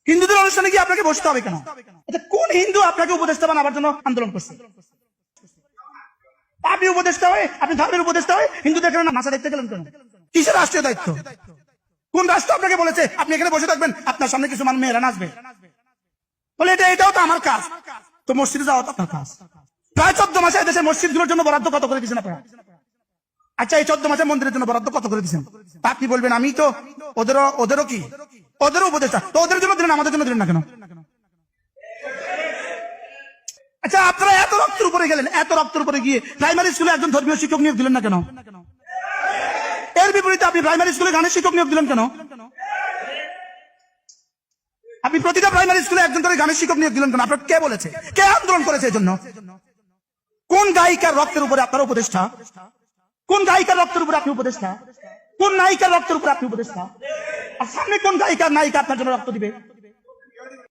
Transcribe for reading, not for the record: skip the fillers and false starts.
হিন্দুদের অনুষ্ঠানে গিয়ে আপনাকে বসতে হবে কেন? আচ্ছা, কোন হিন্দু আপনাকে উপদেষ্টা বানাবার জন্য আন্দোলন করছে? আপনি উপদেষ্টা হয়ে, আপনি ধর্মের উপদেষ্টা হয়ে হিন্দুদের কেন নাচা দেখতে গেলেন কেন? কিসের রাষ্ট্রীয় দায়িত্ব? কোন রাষ্ট্র আপনাকে বলেছে আপনি এখানে বসে থাকবেন, আপনার সামনে কিছু মেয়েরা নাচবে? বলে এটাও তো আমার কাজ। তো মসজিদে যাওয়া তো আপনার কাজ। প্রায় 14 মাসে দেশের মসজিদগুলোর জন্য বরাদ্দ কত করে দিচ্ছেন আপনারা? আচ্ছা, এই 14 মাসে মন্দিরের জন্য বরাদ্দ কত করে দিচ্ছেন? আপনি বলবেন আমি তো ওদেরও কি, ওদেরও উপদেষ্টা, তো ওদের জন্য দিলেন, আমাদের জন্য দিলেন না কেন? আচ্ছা, আপনারা এত রক্তের উপরে গেলেন, এত রক্তের উপরে গিয়ে প্রাইমারি স্কুলে একজন ধর্মীয় শিক্ষক নিয়োগ দিলেন না কেন? এর বিপরীতে আপনি প্রাইমারি স্কুলে গানের শিক্ষক নিয়োগ দিলেন কেন? আপনি প্রতিটা প্রাইমারি স্কুলে একজন করে গানের শিক্ষক নিয়োগ দিলেন কেন? আপনার কে বলেছে? কে আন্দোলন করেছে এই জন্য? কোন গায়িকার রক্তের উপরে আপনার উপদেষ্টা? কোন গায়িকার রক্তের উপরে আপনি উপদেষ্টা? কোন নায়িকার রক্তের উপরে আপনি উপদেষ্টা? আর সামনে কোন গায়িকার নায়িকা আপনার জন্য রক্ত দিবে?